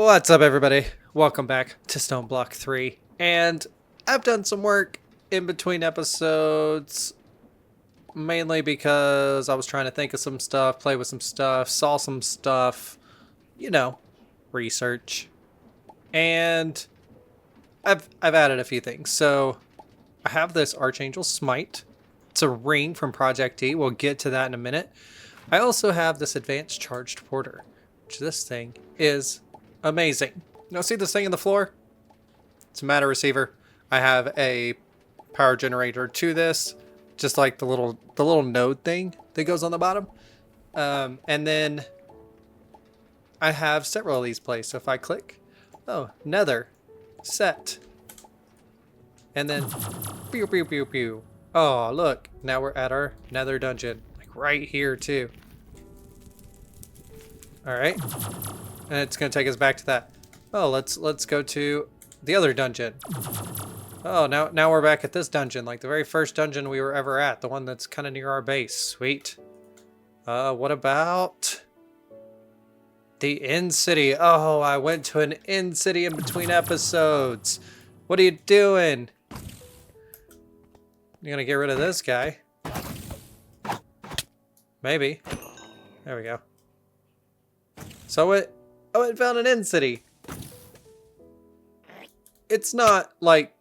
What's up, everybody? Welcome back to Stoneblock 3. And I've done some work in between episodes, mainly because I was trying to think of some stuff, play with some stuff, saw some stuff, you know, research. And I've added a few things. So I have this Archangel Smite. It's a ring from Project D. We'll get to that in a minute. I also have this Advanced Charged Porter, which this thing is amazing. Now see this thing in the floor? It's a matter receiver. I have a power generator to this, just like the little node thing that goes on the bottom. And then I have several of these placed. So if I click, oh, nether, set, and then pew pew pew pew. Oh, look, now we're at our nether dungeon, like right here too. All right. And it's going to take us back to that. Oh, let's go to the other dungeon. Oh, now we're back at this dungeon, like the very first dungeon we were ever at, the one that's kind of near our base. Sweet. What about the End City? Oh, I went to an End City in between episodes. What are you doing? You're gonna get rid of this guy. Maybe. There we go. So it found an End City. It's not like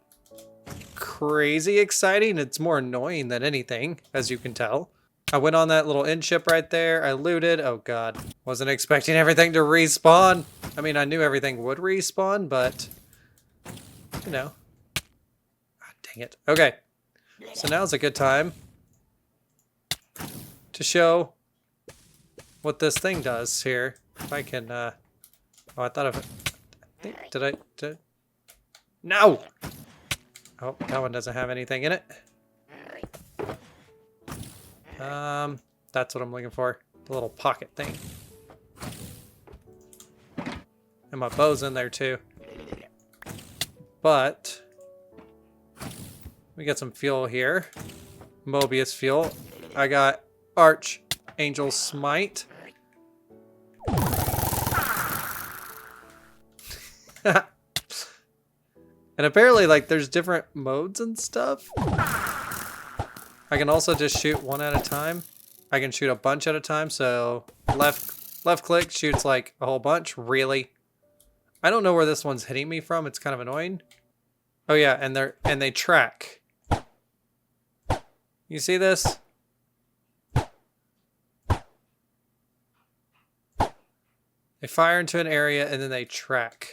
crazy exciting. It's more annoying than anything, as you can tell. I went on that little end ship right there. I looted. Oh god. Wasn't expecting everything to respawn. I mean, I knew everything would respawn, but you know. Ah, dang it. Okay. So now's a good time to show what this thing does here. If I can, oh, I thought of it. Did I? No! Oh, that one doesn't have anything in it. That's what I'm looking for. The little pocket thing. And my bow's in there too. But we got some fuel here. Mobius fuel. I got Archangel Smite. And apparently, like, there's different modes and stuff. I can also just shoot one at a time. I can shoot a bunch at a time, so left click shoots like a whole bunch. Really? I don't know where this one's hitting me from. It's kind of annoying. Oh yeah, and they track. You see this? They fire into an area and then they track.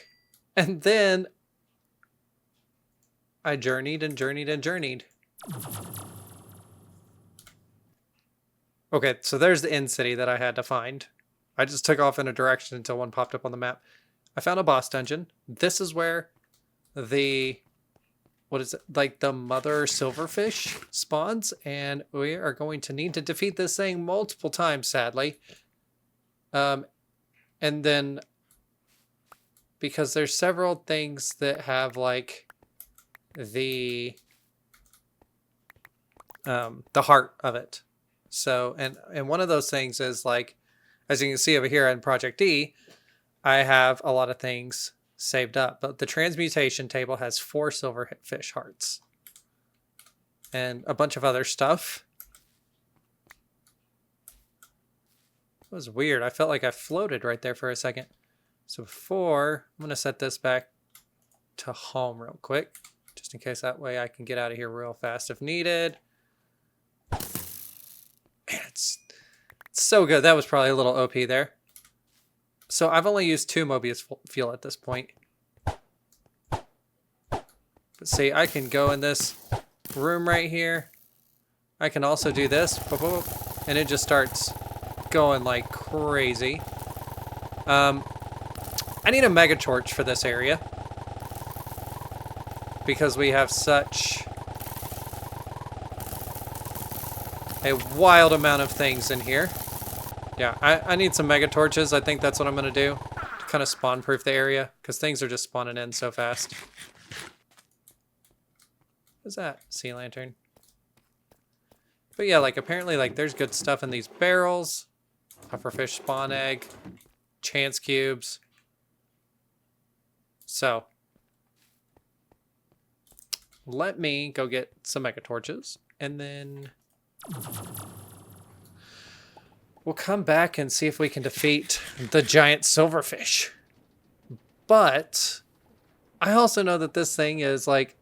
And then I journeyed and journeyed and journeyed. Okay, so there's the End City that I had to find. I just took off in a direction until one popped up on the map. I found a boss dungeon. This is where the, what is it, like the Mother Silverfish spawns, and we are going to need to defeat this thing multiple times, sadly. And then, because there's several things that have like the heart of it. So, and one of those things is like, as you can see over here in Project D, I have a lot of things saved up, but the transmutation table has 4 silverfish hearts and a bunch of other stuff. It was weird. I felt like I floated right there for a second. So before, I'm going to set this back to home real quick, just in case that way I can get out of here real fast if needed. Man, it's so good. That was probably a little OP there. So I've only used 2 Mobius fuel at this point. But see, I can go in this room right here. I can also do this, and it just starts going like crazy. I need a mega torch for this area because we have such a wild amount of things in here. Yeah, I need some mega torches. I think that's what I'm going to do to kind of spawn proof the area because things are just spawning in so fast. What's that? Sea lantern. But yeah, like apparently like there's good stuff in these barrels. Pufferfish spawn egg. Chance cubes. So let me go get some mega torches, and then we'll come back and see if we can defeat the giant silverfish. But I also know that this thing is like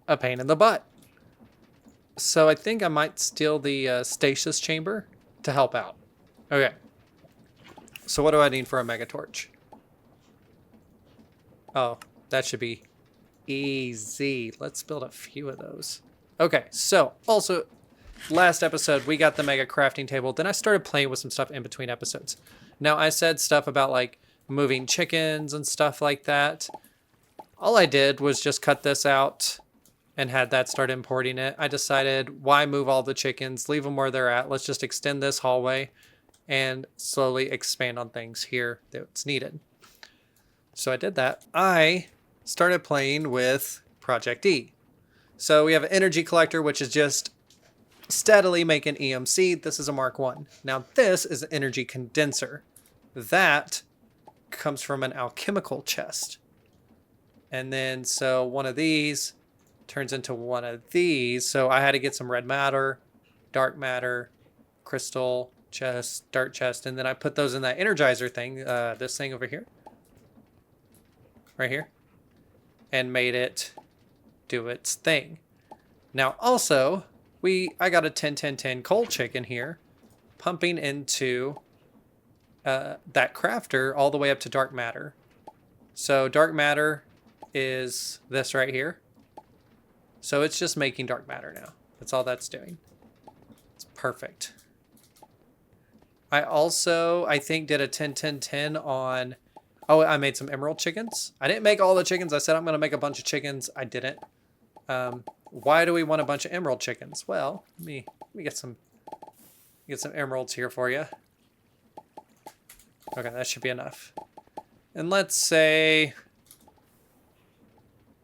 a pain in the butt. So I think I might steal the stasis chamber to help out. Okay. So what do I need for a mega torch? Oh, that should be easy. Let's build a few of those. Okay, so also last episode we got the mega crafting table. Then I started playing with some stuff in between episodes. Now I said stuff about like moving chickens and stuff like that. All I did was just cut this out and had that start importing it. I decided, why move all the chickens? Leave them where they're at. Let's just extend this hallway and slowly expand on things here that's needed. So I did that. I started playing with Project E. So we have an energy collector, which is just steadily making EMC. This is a Mark 1. Now this is an energy condenser. That comes from an alchemical chest. And then so one of these turns into one of these. So I had to get some red matter, dark matter, crystal chest, dark chest, and then I put those in that energizer thing, this thing over here. Right here. And made it do its thing. Now also, I got a 10-10-10 coal chicken here, pumping into that crafter all the way up to dark matter. So dark matter is this right here. So it's just making dark matter now. That's all that's doing. It's perfect. I also, I think, did a 10-10-10 on... Oh, I made some emerald chickens. I didn't make all the chickens. I said I'm going to make a bunch of chickens. I didn't. Why do we want a bunch of emerald chickens? Well, let me get some emeralds here for you. Okay, that should be enough. And let's say...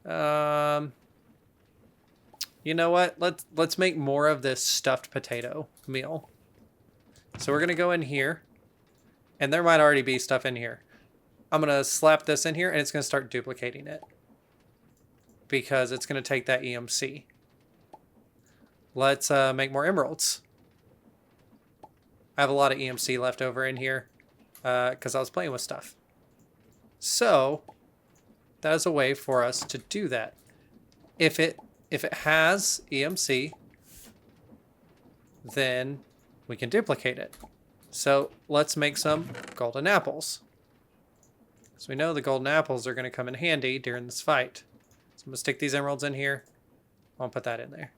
you know what? Let's make more of this stuffed potato meal. So we're going to go in here. And there might already be stuff in here. I'm going to slap this in here and it's going to start duplicating it. Because it's going to take that EMC. Let's make more emeralds. I have a lot of EMC left over in here. Because I was playing with stuff. So, that is a way for us to do that. If it has EMC, then we can duplicate it. So let's make some golden apples. So we know the golden apples are going to come in handy during this fight. So I'm going to stick these emeralds in here. I'll put that in there.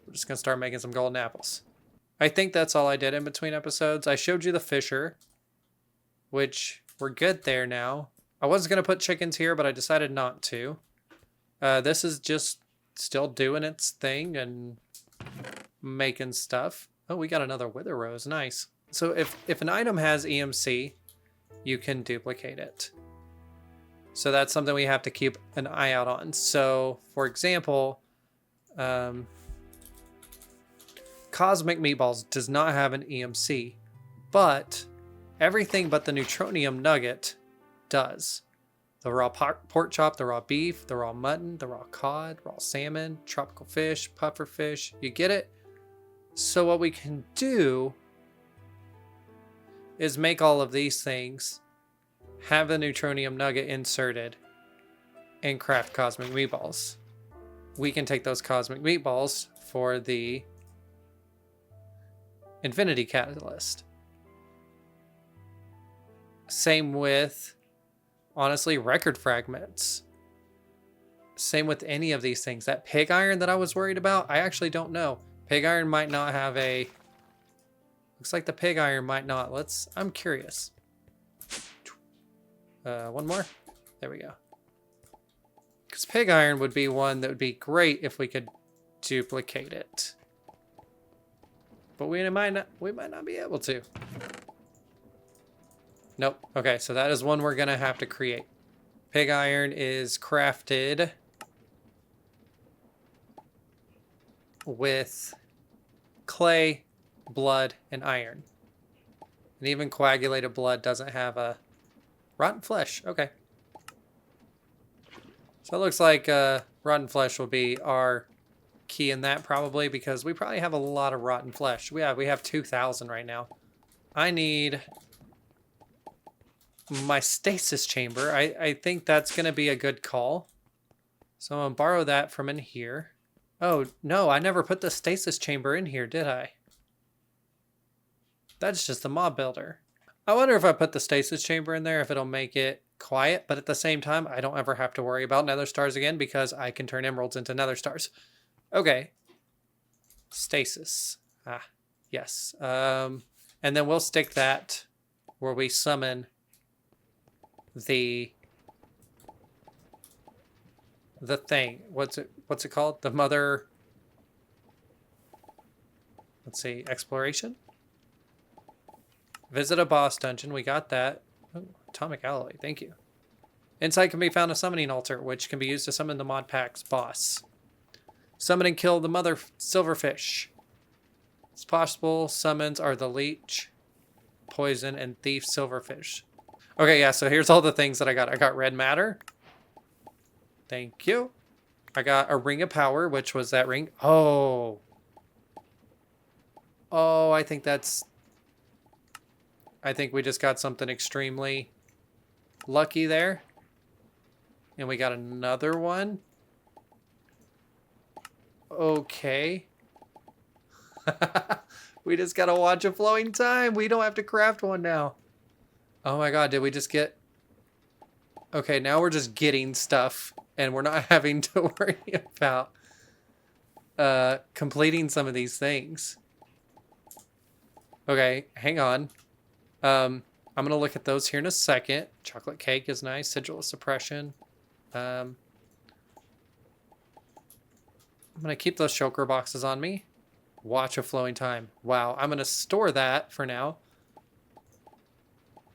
We're just going to start making some golden apples. I think that's all I did in between episodes. I showed you the fisher, which we're good there now. I was going to put chickens here, but I decided not to. This is just still doing its thing and making stuff. Oh, we got another wither rose. Nice. So if an item has EMC, you can duplicate it. So that's something we have to keep an eye out on. So, for example, Cosmic Meatballs does not have an EMC, but everything but the Neutronium Nugget does. The raw pork chop, the raw beef, the raw mutton, the raw cod, raw salmon, tropical fish, puffer fish. You get it? So what we can do is make all of these things, have the Neutronium Nugget inserted, and craft Cosmic Meatballs. We can take those Cosmic Meatballs for the Infinity Catalyst. Same with, honestly, record fragments. Same with any of these things. That pig iron that I was worried about, I actually don't know. Pig iron might not have a... Looks like the pig iron might not. I'm curious. One more. There we go. Because pig iron would be one that would be great if we could duplicate it. But we might not be able to. Nope. Okay, so that is one we're going to have to create. Pig iron is crafted with clay, blood, and iron. And even coagulated blood doesn't have a rotten flesh. Okay. So it looks like rotten flesh will be our key in that probably, because we probably have a lot of rotten flesh. We have 2,000 right now. I need my stasis chamber. I think that's going to be a good call. So I'm going to borrow that from in here. Oh, no, I never put the stasis chamber in here, did I? That's just the mob builder. I wonder if I put the stasis chamber in there, if it'll make it quiet, but at the same time, I don't ever have to worry about nether stars again because I can turn emeralds into nether stars. Okay. Stasis. Ah, yes. And then we'll stick that where we summon the thing. What's it called? The mother. Let's see. Exploration. Visit a boss dungeon. We got that. Oh, atomic alloy. Thank you. Inside can be found a summoning altar, which can be used to summon the mod pack's boss. Summon and kill the Mother Silverfish. It's possible summons are the leech, poison, and thief silverfish. Okay, yeah, so here's all the things that I got. I got red matter. Thank you. I got a ring of power, which was that ring. Oh. Oh, I think we just got something extremely lucky there. And we got another one. Okay. We just gotta watch a flowing time. We don't have to craft one now. Oh my god, did we just get... Okay, now we're just getting stuff. And we're not having to worry about completing some of these things. Okay, hang on. I'm going to look at those here in a second. Chocolate cake is nice. Sigil of suppression. I'm going to keep those shulker boxes on me. Watch a flowing time. Wow, I'm going to store that for now.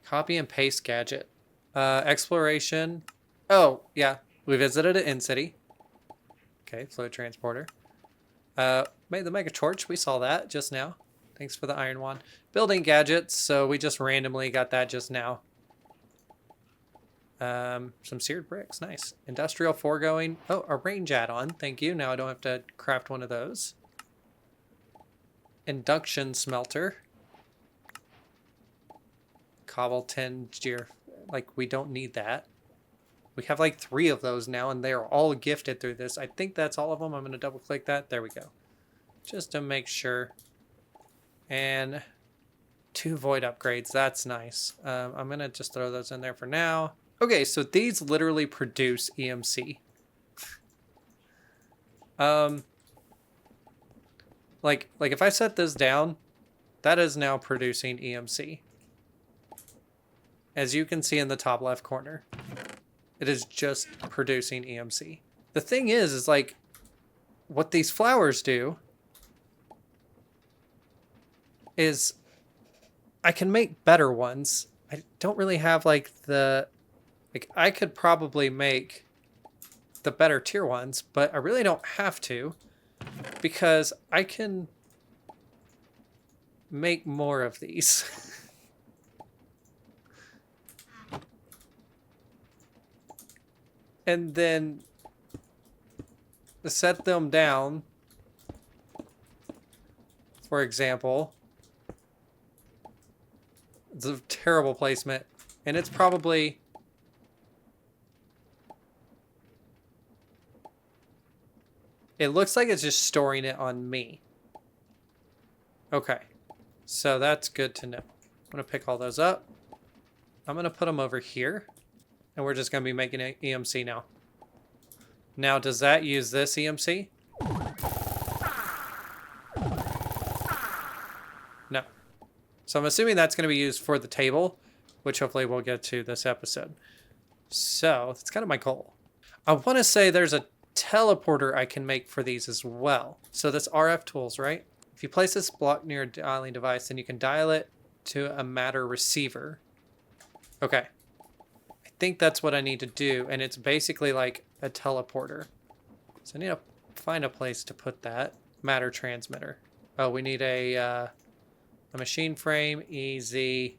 Copy and paste gadget. Exploration. Oh, yeah. We visited it in city. Okay, flow transporter. Made the mega torch. We saw that just now. Thanks for the iron wand. Building gadgets. So we just randomly got that just now. Some seared bricks. Nice. Industrial foregoing. Oh, a range add-on. Thank you. Now I don't have to craft one of those. Induction smelter. Cobble tin gear. Like, we don't need that. We have like 3 of those now, and they are all gifted through this. I think that's all of them. I'm going to double click that. There we go. Just to make sure. And 2 void upgrades. That's nice. I'm going to just throw those in there for now. Okay, so these literally produce EMC. Like if I set this down, that is now producing EMC. As you can see in the top left corner. It is just producing EMC. The thing is like, what these flowers do is I can make better ones. I don't really have like the... Like, I could probably make the better tier ones, but I really don't have to because I can make more of these. And then set them down, for example. It's a terrible placement, and it's probably... It looks like it's just storing it on me. Okay, so that's good to know. I'm going to pick all those up. I'm going to put them over here. And we're just going to be making an EMC now. Now, does that use this EMC? No. So I'm assuming that's going to be used for the table, which hopefully we'll get to this episode. So that's kind of my goal. I want to say there's a teleporter I can make for these as well. So that's RF tools, right? If you place this block near a dialing device, then you can dial it to a matter receiver. Okay. I think that's what I need to do, and it's basically like a teleporter. So I need to find a place to put that. Matter transmitter. Oh, we need a machine frame, easy.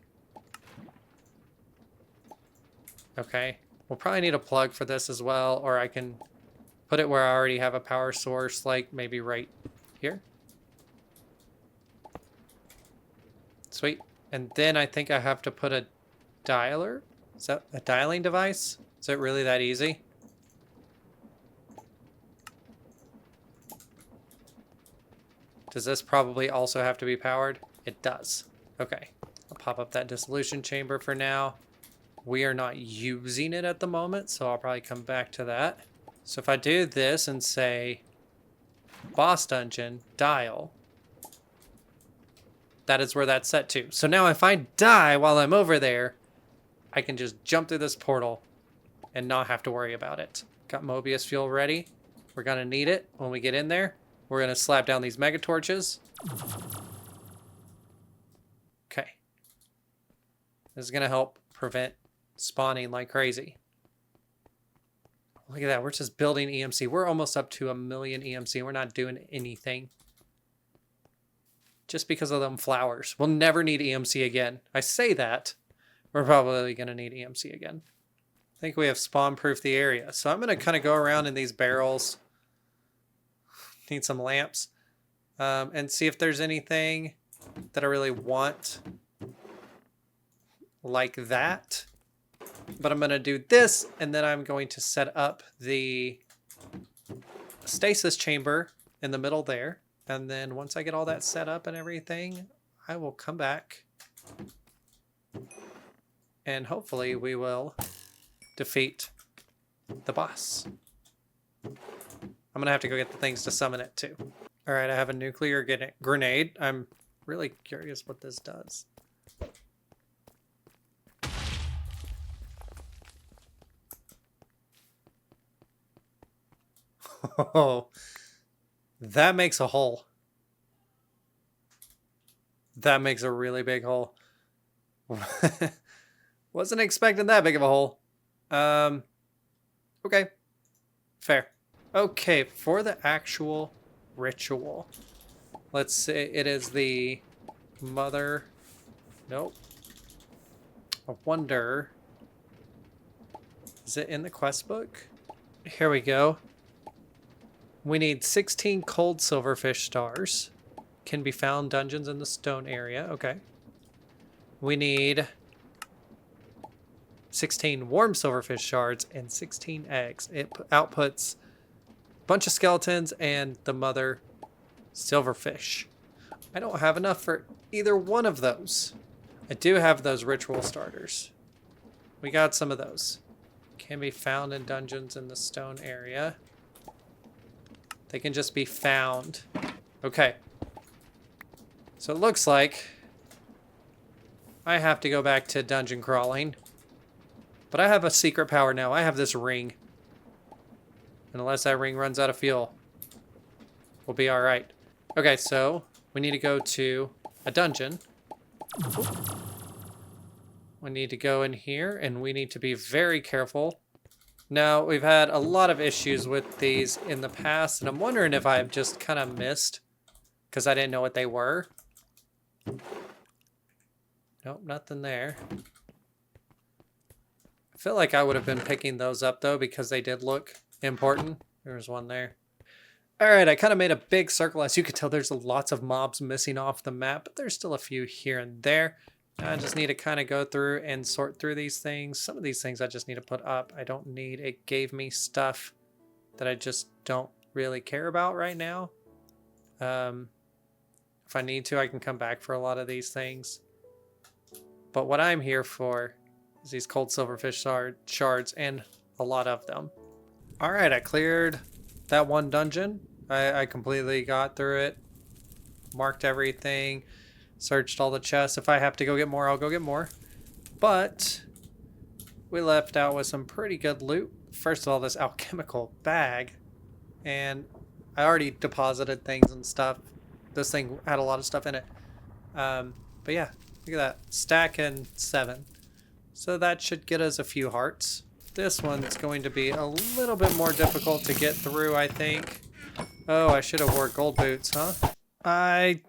Okay. We'll probably need a plug for this as well, or I can put it where I already have a power source, like maybe right here. Sweet. And then I think I have to put a dialer. Is that a dialing device? Is it really that easy? Does this probably also have to be powered? It does. Okay. I'll pop up that dissolution chamber for now. We are not using it at the moment, so I'll probably come back to that. So if I do this and say boss dungeon, dial, that is where that's set to. So now if I die while I'm over there, I can just jump through this portal and not have to worry about it. Got Mobius fuel ready. We're going to need it when we get in there. We're going to slap down these mega torches. Okay. This is going to help prevent spawning like crazy. Look at that. We're just building EMC. We're almost up to 1 million EMC. We're not doing anything. Just because of them flowers. We'll never need EMC again. I say that. We're probably going to need EMC again. I think we have spawn-proofed the area. So I'm going to kind of go around in these barrels. Need some lamps. And see if there's anything that I really want like that. But I'm going to do this, and then I'm going to set up the stasis chamber in the middle there. And then once I get all that set up and everything, I will come back. And hopefully we will defeat the boss. I'm going to have to go get the things to summon it too. All right, I have a nuclear grenade. I'm really curious what this does. Oh, that makes a hole. That makes a really big hole. Wasn't expecting that big of a hole. Okay. Fair. Okay, for the actual ritual. Let's say it is the Mother... Nope. I wonder... Is it in the quest book? Here we go. We need 16 cold silverfish stars. Can be found dungeons in the stone area. Okay. We need 16 warm silverfish shards and 16 eggs. It outputs a bunch of skeletons and the Mother Silverfish. I don't have enough for either one of those. I do have those ritual starters. We got some of those. Can be found in dungeons in the stone area. They can just be found. Okay. So it looks like I have to go back to dungeon crawling. But I have a secret power now. I have this ring. And unless that ring runs out of fuel, we'll be alright. Okay, so we need to go to a dungeon. We need to go in here, and we need to be very careful. Now, we've had a lot of issues with these in the past, and I'm wondering if I've just kind of missed because I didn't know what they were. Nope, nothing there. I feel like I would have been picking those up, though, because they did look important. There's one there. Alright, I kind of made a big circle. As you can tell, there's lots of mobs missing off the map, but there's still a few here and there. I just need to kind of go through and sort through these things. Some of these things I just need to put up. I don't need. It gave me stuff that I just don't really care about right now. If I need to, I can come back for a lot of these things. But what I'm here for is these cold silverfish shards, and a lot of them. Alright, I cleared that one dungeon. I completely got through it. Marked everything. Searched all the chests. If I have to go get more, I'll go get more. But we left out with some pretty good loot. First of all, this alchemical bag. And I already deposited things and stuff. This thing had a lot of stuff in it. But yeah, look at that. Stack and 7. So that should get us a few hearts. This one's going to be a little bit more difficult to get through, I think. Oh, I should have wore gold boots, huh? I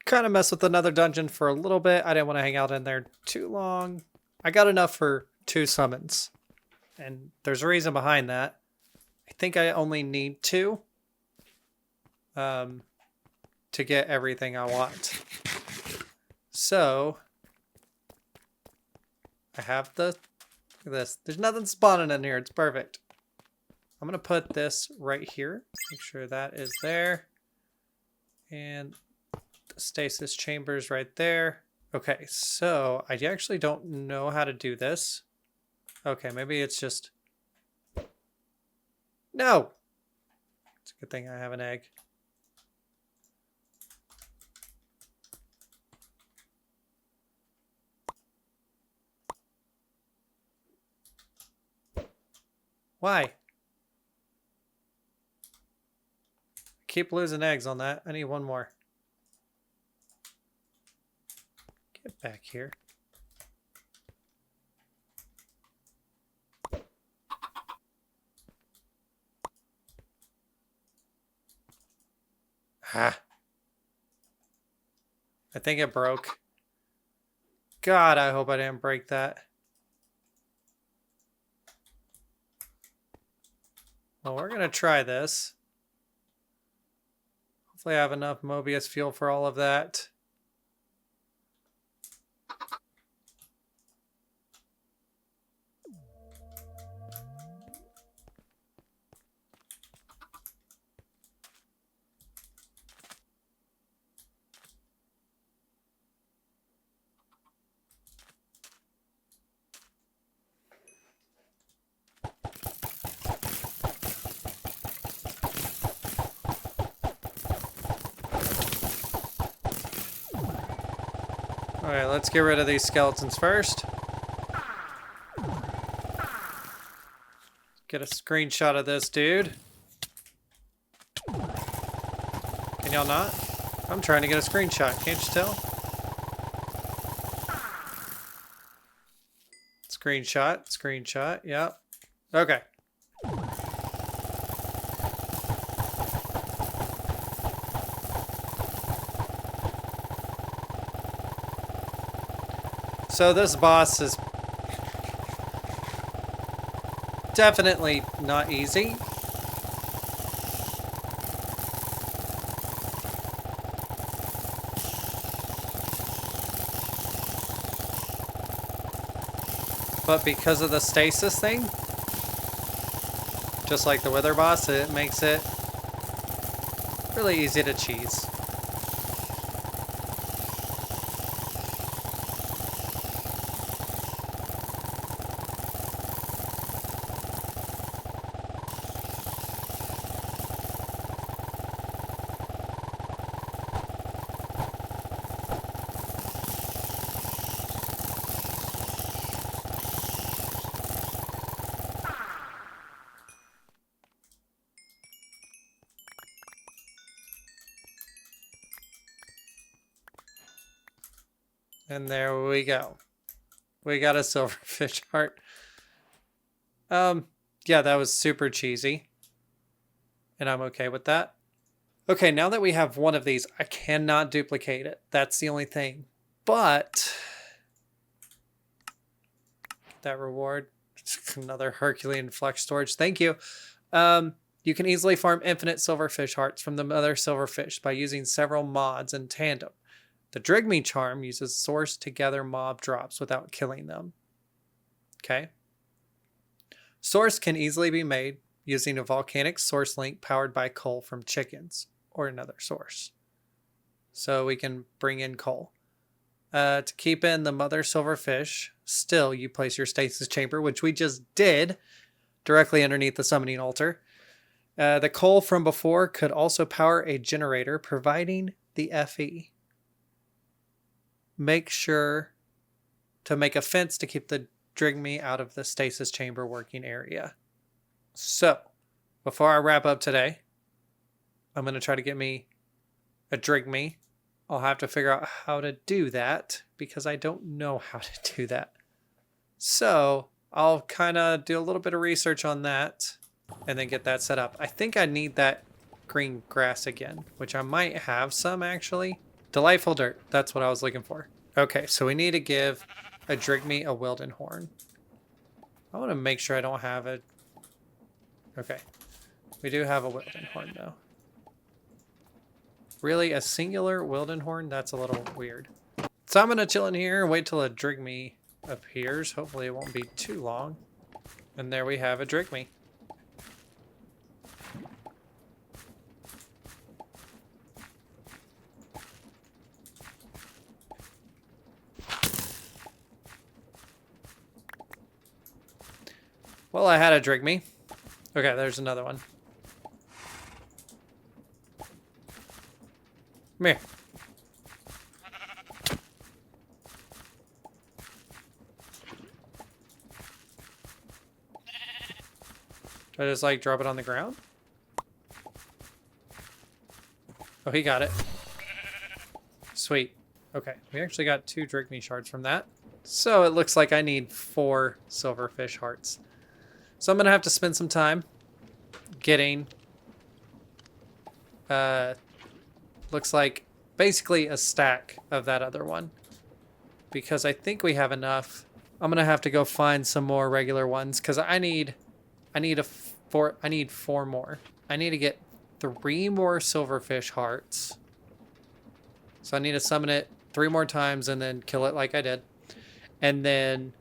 kind of messed with another dungeon for a little bit. I didn't want to hang out in there too long. I got enough for 2 summons. And there's a reason behind that. I think I only need two to get everything I want. So I have this. There's nothing spawning in here. It's perfect. I'm going to put this right here. Make sure that is there. And the stasis chamber's right there. Okay, so I actually don't know how to do this. Okay, maybe it's just... No! It's a good thing I have an egg. Why? I keep losing eggs on that. I need one more. Get back here. Ah. I think it broke. God, I hope I didn't break that. Well, we're going to try this. Hopefully I have enough Mobius fuel for all of that. Alright, let's get rid of these skeletons first. Get a screenshot of this dude. Can y'all not? I'm trying to get a screenshot, can't you tell? Screenshot, screenshot, yep. Okay. So this boss is definitely not easy. But because of the stasis thing, just like the Wither boss, it makes it really easy to cheese. And there we go. We got a silverfish heart. Yeah, that was super cheesy. And I'm okay with that. Okay, now that we have one of these, I cannot duplicate it. That's the only thing. But that reward, another Herculean flex storage. Thank you. You can easily farm infinite silverfish hearts from the Mother Silverfish by using several mods in tandem. The Dme Charm uses source to gather mob drops without killing them. Okay. Source can easily be made using a volcanic source link powered by coal from chickens or another source. So we can bring in coal. To keep in the Mother Silverfish, still you place your stasis chamber, which we just did, directly underneath the summoning altar. The coal from before could also power a generator, providing the FE. Make sure to make a fence to keep the Dme out of the stasis chamber working area. So, before I wrap up today, I'm going to try to get me a Dme. I'll have to figure out how to do that because I don't know how to do that. So, I'll kind of do a little bit of research on that and then get that set up. I think I need that green grass again, which I might have some actually. Delightful dirt. That's what I was looking for. Okay, so we need to give a Dme a Wilden Horn. I want to make sure I don't have it. Okay. We do have a Wildenhorn though. Really? A singular Wildenhorn? That's a little weird. So I'm going to chill in here and wait till a Dme appears. Hopefully it won't be too long. And there we have a Dme. Well, I had a Dme. Okay, there's another one. Come here. Do I just like drop it on the ground? Oh, he got it. Sweet. Okay, we actually got 2 Dme shards from that. So it looks like I need 4 silverfish hearts. So I'm going to have to spend some time getting, looks like basically a stack of that other one. Because I think we have enough. I'm going to have to go find some more regular ones because I need 4 more. I need to get 3 more silverfish hearts. So I need to summon it 3 more times and then kill it like I did. And then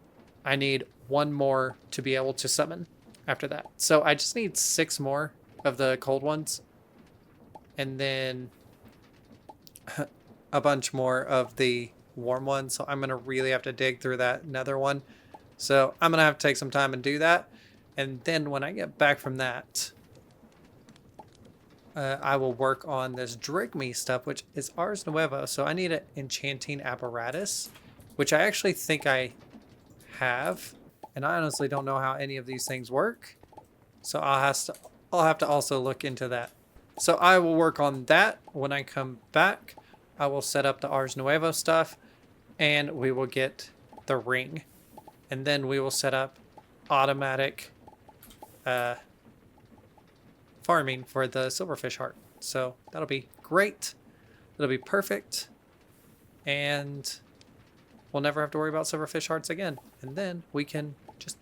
I need 1 more to be able to summon after that. So I just need 6 more of the cold ones. And then a bunch more of the warm ones. So I'm going to really have to dig through that nether one. So I'm going to have to take some time and do that. And then when I get back from that, I will work on this Dme stuff, which is Ars Nueva. So I need an enchanting apparatus, which I actually think I have. And I honestly don't know how any of these things work. So I'll have to also look into that. So I will work on that. When I come back, I will set up the Ars Nueva stuff and we will get the ring. And then we will set up automatic farming for the silverfish heart. So that'll be great. It'll be perfect. And we'll never have to worry about silverfish hearts again. And then we can just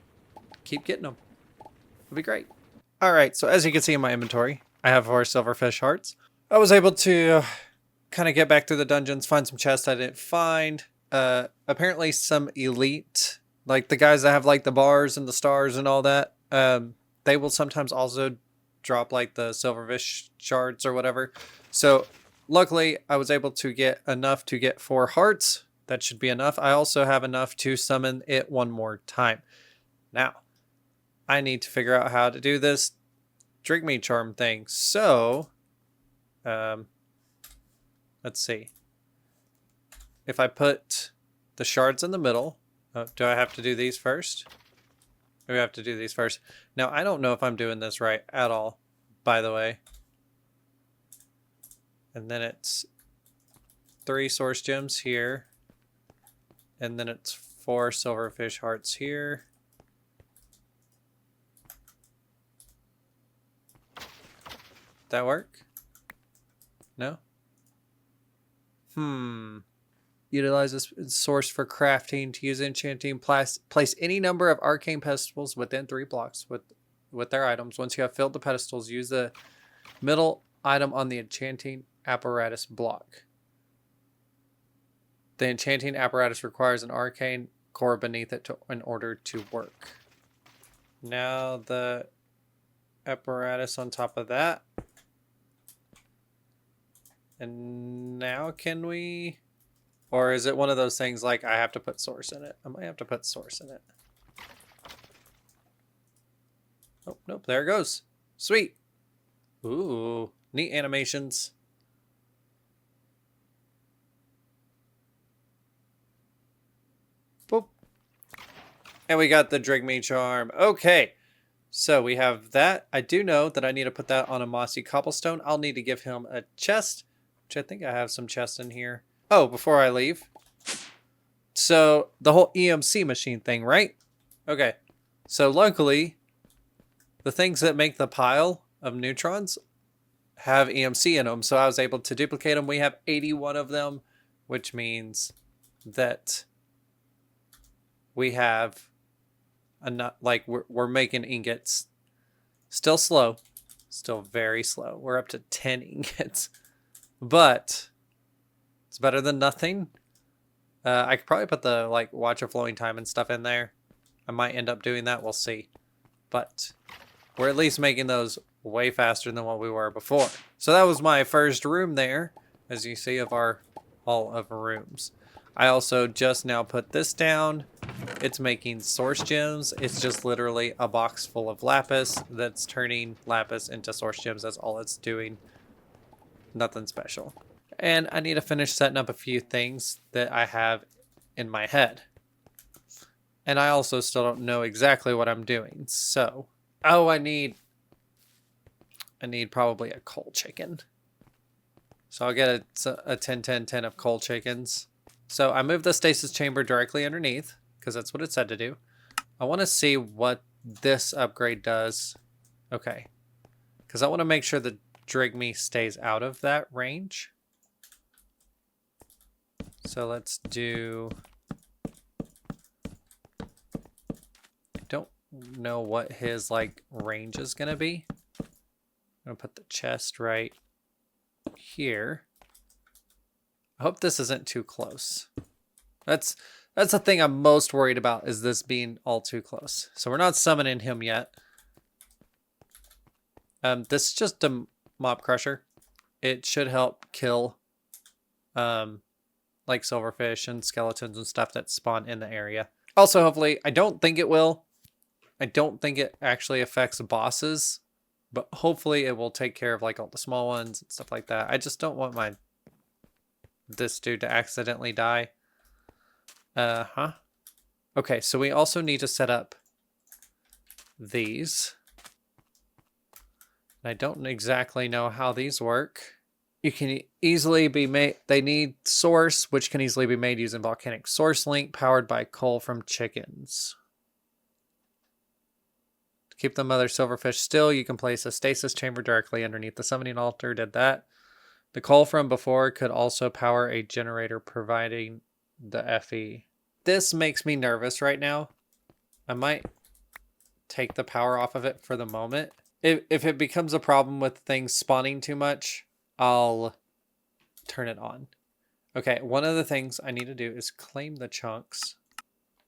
keep getting them. It'll be great. All right, so as you can see in my inventory, I have 4 silverfish hearts. I was able to kind of get back through the dungeons, find some chests I didn't find. Apparently some elite, like the guys that have like the bars and the stars and all that, they will sometimes also drop like the silverfish shards or whatever. So luckily I was able to get enough to get 4 hearts. That should be enough. I also have enough to summon it 1 more time. Now, I need to figure out how to do this Dme Charm thing. So, let's see. If I put the shards in the middle, do I have to do these first? We have to do these first. Now, I don't know if I'm doing this right at all, by the way. And then it's 3 source gems here. And then it's 4 silverfish hearts here. That work? No? Utilize this source for crafting to use enchanting. Place any number of arcane pedestals within 3 blocks with their items. Once you have filled the pedestals, use the middle item on the enchanting apparatus block. The enchanting apparatus requires an arcane core beneath it in order to work. Now the apparatus on top of that. And now can we... Or is it one of those things like I have to put source in it? I might have to put source in it. Oh, nope, there it goes. Sweet. Ooh, neat animations. Boop. And we got the Dme Charm. Okay, so we have that. I do know that I need to put that on a mossy cobblestone. I'll need to give him a chest, which I think I have some chests in here. Oh, before I leave. So, the whole EMC machine thing, right? Okay. So, luckily, the things that make the pile of neutrons have EMC in them. So, I was able to duplicate them. We have 81 of them, which means that we have enough, like we're making ingots. Still slow. Still very slow. We're up to 10 ingots. But it's better than nothing. I could probably put the like watch of flowing time and stuff in there. I might end up doing that. We'll see. But we're at least making those way faster than what we were before. So that was my first room there, as you see, of our all of our rooms. I also just now put this down. It's making source gems. It's just literally a box full of lapis that's turning lapis into source gems. That's all it's doing. Nothing special. And I need to finish setting up a few things that I have in my head. And I also still don't know exactly what I'm doing. So, oh, I need probably a coal chicken. So I'll get a 10-10-10 of coal chickens. So I moved the stasis chamber directly underneath because that's what it said to do. I want to see what this upgrade does. Okay. Because I want to make sure the Dme stays out of that range. So let's do... I don't know what his like range is going to be. I'm going to put the chest right here. I hope this isn't too close. That's the thing I'm most worried about, is this being all too close. So we're not summoning him yet. This is just a mob crusher. It should help kill like silverfish and skeletons and stuff that spawn in the area. Also, hopefully, I don't think it will. I don't think it actually affects bosses, but hopefully it will take care of like all the small ones and stuff like that. I just don't want this dude to accidentally die. Okay, so we also need to set up these. I don't exactly know how these work. You can easily be made, they need source, which can easily be made using volcanic source link powered by coal from chickens. To keep the mother silverfish still, you can place a stasis chamber directly underneath the summoning altar. Did that. The coal from before could also power a generator providing the FE. This makes me nervous right now. I might take the power off of it for the moment. If it becomes a problem with things spawning too much, I'll turn it on. Okay, one of the things I need to do is claim the chunks.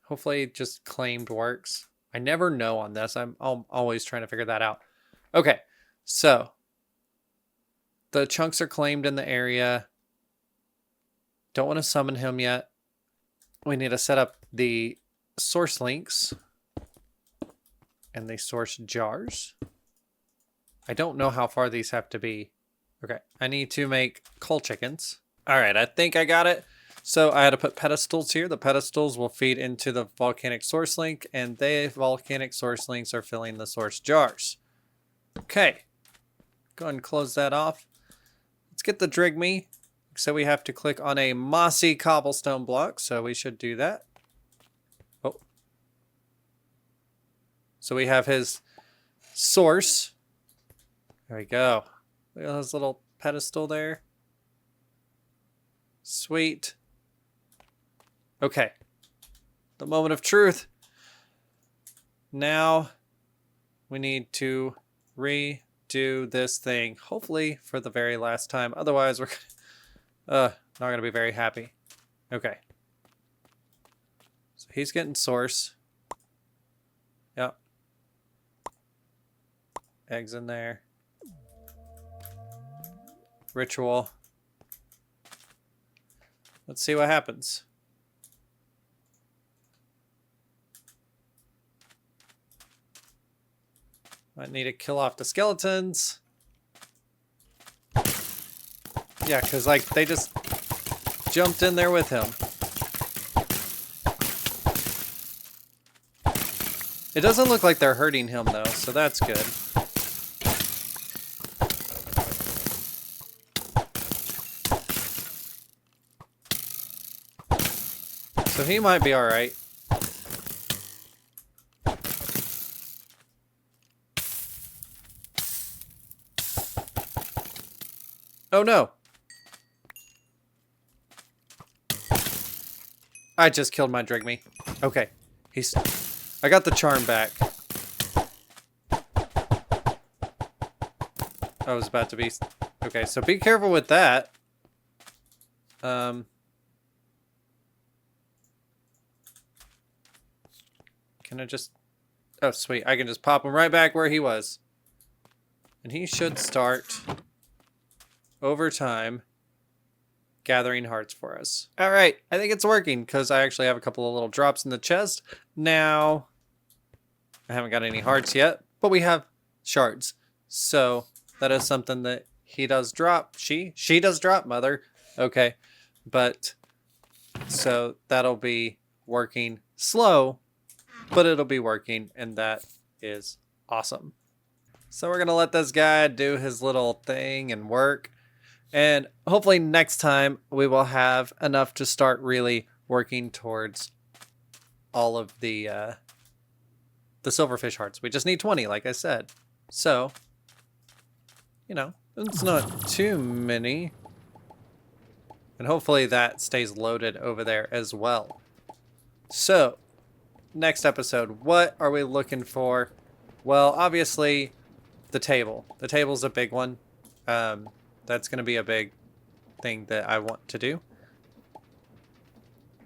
Hopefully just claimed works. I never know on this. I'm always trying to figure that out. Okay, so the chunks are claimed in the area. Don't want to summon him yet. We need to set up the source links and the source jars. I don't know how far these have to be. Okay, I need to make coal chickens. All right, I think I got it. So I had to put pedestals here. The pedestals will feed into the volcanic source link, and the volcanic source links are filling the source jars. Okay, go ahead and close that off. Let's get the Dme. So we have to click on a mossy cobblestone block, so we should do that. Oh. So we have his source. There we go. Look at his little pedestal there. Sweet. Okay. The moment of truth. Now we need to redo this thing, hopefully for the very last time. Otherwise, we're not going to be very happy. Okay. So he's getting source. Yep. Eggs in there. Ritual. Let's see what happens. Might need to kill off the skeletons. Yeah, because like they just jumped in there with him. It doesn't look like they're hurting him though, so that's good. So he might be all right. Oh no. I just killed my Dme. Okay. I got the charm back. I was about to be... Okay, so be careful with that. Can I just... Oh, sweet. I can just pop him right back where he was. And he should start, over time, gathering hearts for us. All right. I think it's working because I actually have a couple of little drops in the chest. Now, I haven't got any hearts yet, but we have shards. So that is something that he does drop. She does drop, Mother. Okay. But, so that'll be working slow, but it'll be working, and that is awesome. So we're going to let this guy do his little thing and work. And hopefully next time we will have enough to start really working towards all of the silverfish hearts. We just need 20, like I said. So, you know, it's not too many. And hopefully that stays loaded over there as well. So, next episode, what are we looking for? Well, obviously, the table. The table's a big one. That's going to be a big thing that I want to do.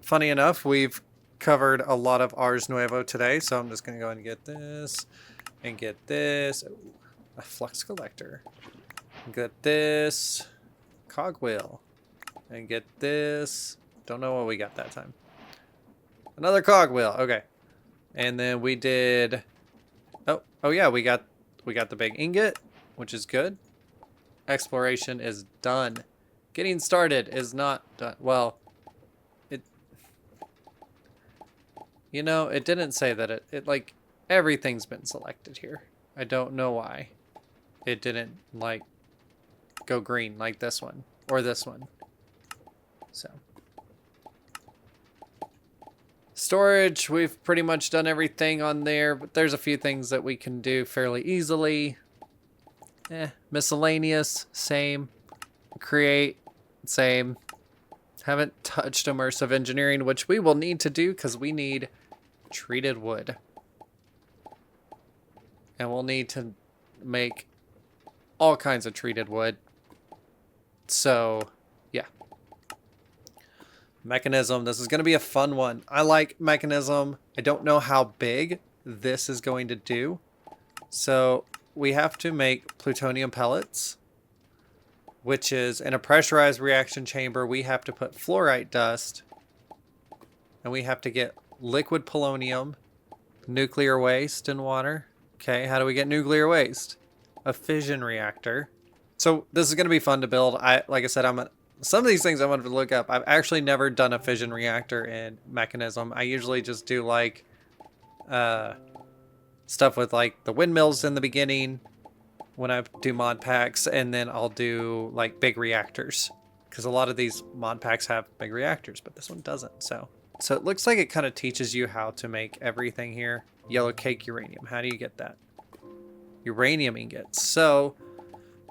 Funny enough, we've covered a lot of Ars Nuevo today, so I'm just going to go and get this and get this. Ooh, a flux collector. Get this cogwheel and get this. Don't know what we got that time. Another cogwheel. Okay. And then we did... Oh yeah, we got the big ingot, which is good. Exploration is done. Getting started is not done. Well, you know, it didn't say that it like, everything's been selected here. I don't know why it didn't, like, go green like this one or this one. So. Storage, we've pretty much done everything on there, but there's a few things that we can do fairly easily. Miscellaneous, same. Create, same. Haven't touched immersive engineering, which we will need to do because we need treated wood. And we'll need to make all kinds of treated wood. So, yeah. Mechanism, this is going to be a fun one. I like mechanism. I don't know how big this is going to do. So we have to make plutonium pellets, which is in a pressurized reaction chamber. We have to put fluorite dust, and we have to get liquid polonium, nuclear waste, and water. Okay, how do we get nuclear waste? A fission reactor. So this is going to be fun to build. Like I said, some of these things I wanted to look up. I've actually never done a fission reactor in mechanism. I usually just do like stuff with like the windmills in the beginning when I do mod packs, and then I'll do like big reactors because a lot of these mod packs have big reactors, but this one doesn't. So it looks like it kind of teaches you how to make everything here. Yellow cake uranium. How do you get that? Uranium ingots. So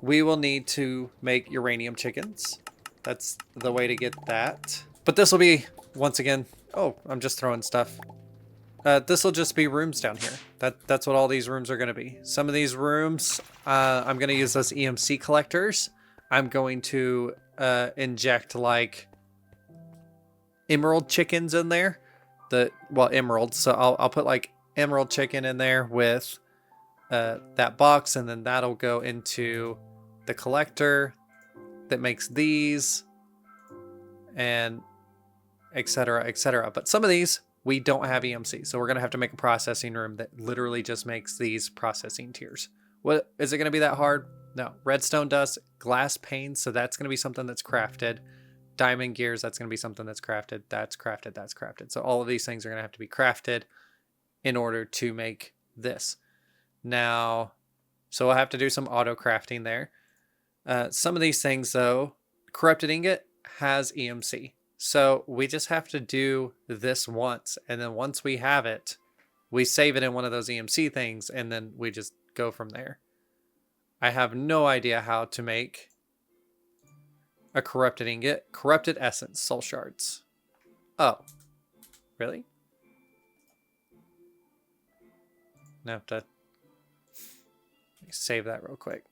we will need to make uranium chickens. That's the way to get that. But this will be, once again, oh, I'm just throwing stuff. This will just be rooms down here. That's what all these rooms are going to be. Some of these rooms, I'm going to use those EMC collectors. I'm going to inject like emerald chickens in there. Well, emeralds. So I'll put like emerald chicken in there with that box, and then that'll go into the collector that makes these, and etc., etc. But some of these we don't have EMC, so we're gonna have to make a processing room that literally just makes these processing tiers. What is it gonna be that hard? No. Redstone dust, glass panes, so that's gonna be something that's crafted. Diamond gears, that's gonna be something that's crafted. That's crafted. That's crafted. So all of these things are gonna have to be crafted in order to make this. Now, so we'll have to do some auto crafting there. Some of these things, though, corrupted ingot has EMC. So we just have to do this once. And then once we have it, we save it in one of those EMC things, and then we just go from there. I have no idea how to make a corrupted ingot. Corrupted essence, soul shards. Oh, really? I have to let me save that real quick.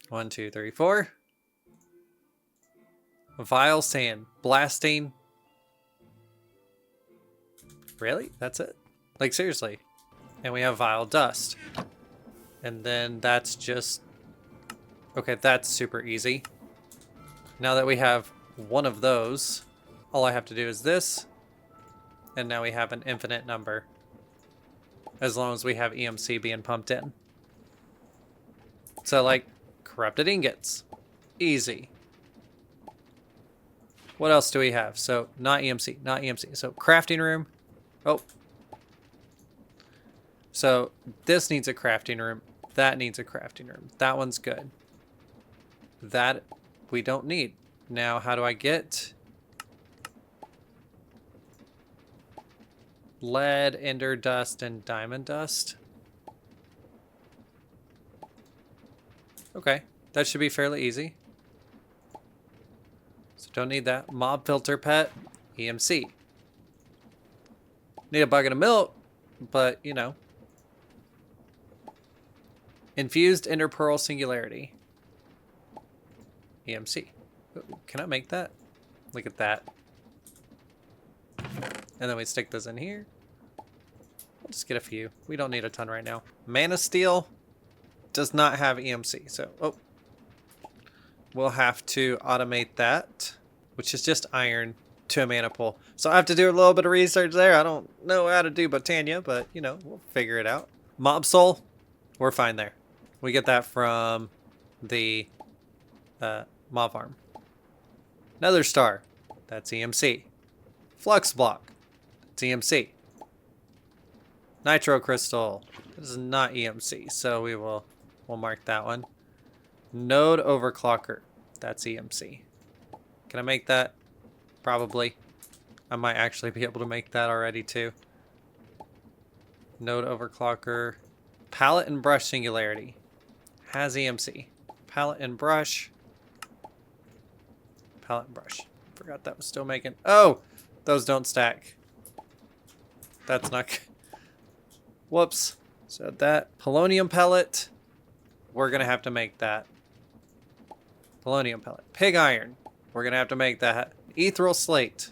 1, 2, 3, 4. Vile sand. Blasting. Really? That's it? Like, seriously. And we have vile dust. And then that's just... Okay, that's super easy. Now that we have one of those, all I have to do is this. And now we have an infinite number. As long as we have EMC being pumped in. So, like, corrupted ingots. Easy. What else do we have? So, not EMC, not EMC. So, crafting room. Oh. So, this needs a crafting room. That needs a crafting room. That one's good. That we don't need. Now, how do I get lead, ender dust, and diamond dust? Okay, that should be fairly easy. So don't need that. Mob filter pet, EMC. Need a bucket of milk, but you know. Infused ender pearl singularity. EMC. Can I make that? Look at that. And then we stick those in here. We'll just get a few. We don't need a ton right now. Mana steel does not have EMC, so we'll have to automate that, which is just iron to a mana pool. So I have to do a little bit of research there. I don't know how to do Botania, but you know, we'll figure it out. Mob soul, we're fine there. We get that from the mob farm. Another star, that's EMC. Flux block, it's EMC. Nitro crystal, this is not EMC, so we'll mark that one. Node overclocker, that's EMC. Can I make that? Probably. I might actually be able to make that already too. Node overclocker. Palette and brush singularity. Has EMC. Palette and brush. Palette and brush. Forgot that was still making... Oh! Those don't stack. That's not... Whoops. So that polonium pellet, we're going to have to make that. Polonium pellet. Pig iron, we're going to have to make that. Ethereal slate.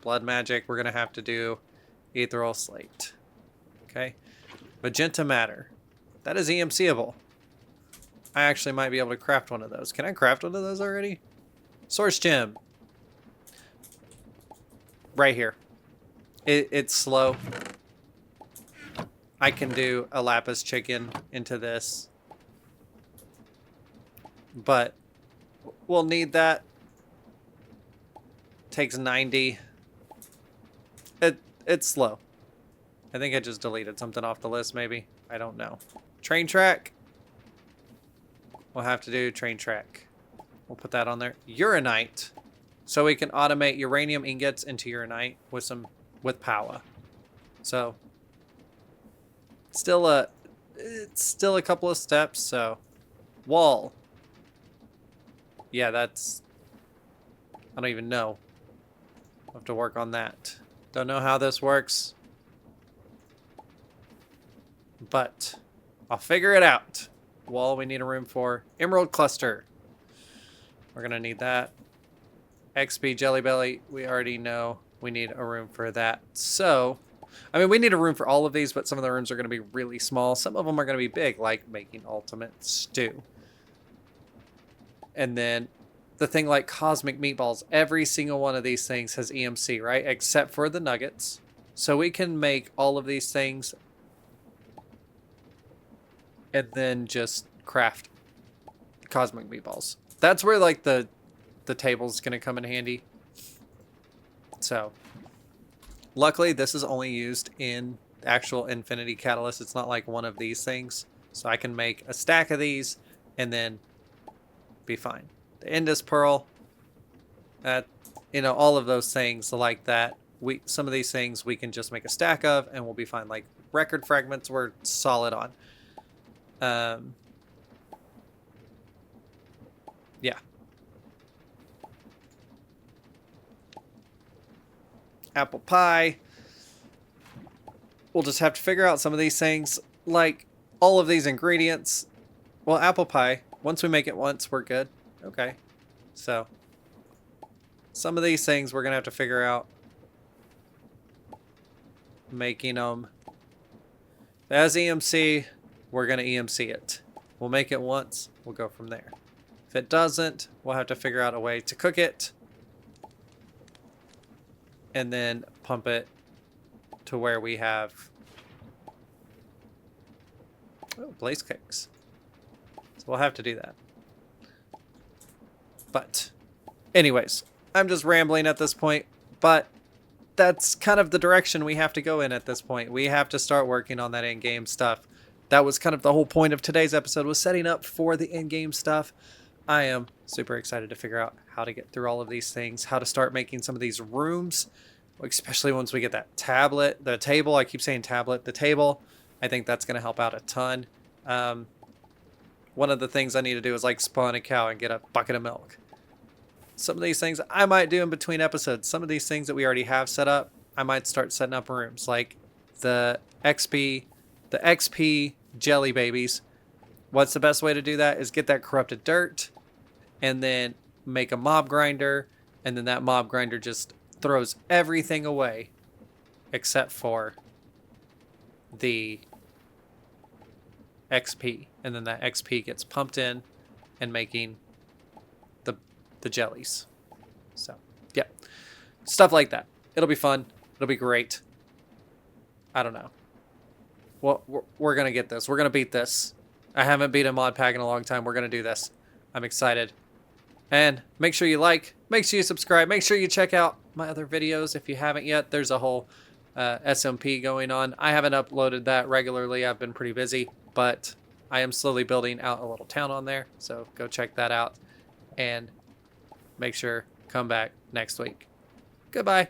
Blood magic, we're going to have to do ethereal slate. Okay. Magenta matter. That is EMCable. I actually might be able to craft one of those. Can I craft one of those already? Source gem. Right here. It's slow. I can do a lapis chicken into this. But we'll need that. Takes 90. It's slow. I think I just deleted something off the list maybe. I don't know. Train track. We'll have to do train track. We'll put that on there. Uranite. So we can automate uranium ingots into uranite with power. So it's still a couple of steps, so wall. Yeah, that's, I don't even know. I'll have to work on that. Don't know how this works, but I'll figure it out. Wall we need a room for. Emerald cluster. We're gonna need that. XP jelly belly, we already know we need a room for that. So, I mean, we need a room for all of these, but some of the rooms are gonna be really small. Some of them are gonna be big, like making ultimate stew. And then the thing like cosmic meatballs, every single one of these things has EMC, right? Except for the nuggets. So we can make all of these things and then just craft cosmic meatballs. That's where like the table's gonna come in handy. So luckily this is only used in actual infinity catalyst. It's not like one of these things. So I can make a stack of these and then be fine. The Indus Pearl, you know, all of those things like that. Some of these things we can just make a stack of and we'll be fine. Like record fragments, we're solid on. Yeah. Apple pie. we'll just have to figure out some of these things, like all of these ingredients. Well, apple pie, once we make it once, we're good. Okay. So, some of these things we're going to have to figure out making them. As EMC, we're going to EMC it. We'll make it once, we'll go from there. If it doesn't, we'll have to figure out a way to cook it and then pump it to where we have blaze cakes. So we'll have to do that. But anyways, I'm just rambling at this point, but that's kind of the direction we have to go in at this point. We have to start working on that in-game stuff. That was kind of the whole point of today's episode, was setting up for the in-game stuff. I am super excited to figure out how to get through all of these things, how to start making some of these rooms, especially once we get that tablet, the table. I keep saying tablet, the table. I think that's going to help out a ton. One of the things I need to do is like spawn a cow and get a bucket of milk. Some of these things I might do in between episodes. Some of these things that we already have set up, I might start setting up rooms, like the XP jelly babies. What's the best way to do that is get that corrupted dirt and then make a mob grinder, and then that mob grinder just throws everything away except for the XP, and then that XP gets pumped in and making the jellies. So yeah, stuff like that. It'll be fun. It'll be great. I don't know. Well, we're gonna get this. We're gonna beat this. I haven't beat a mod pack in a long time. We're gonna do this. I'm excited. And make sure you like, make sure you subscribe, make sure you check out my other videos if you haven't yet. There's a whole SMP going on. I haven't uploaded that regularly. I've been pretty busy, but I am slowly building out a little town on there. So go check that out and make sure come back next week. Goodbye.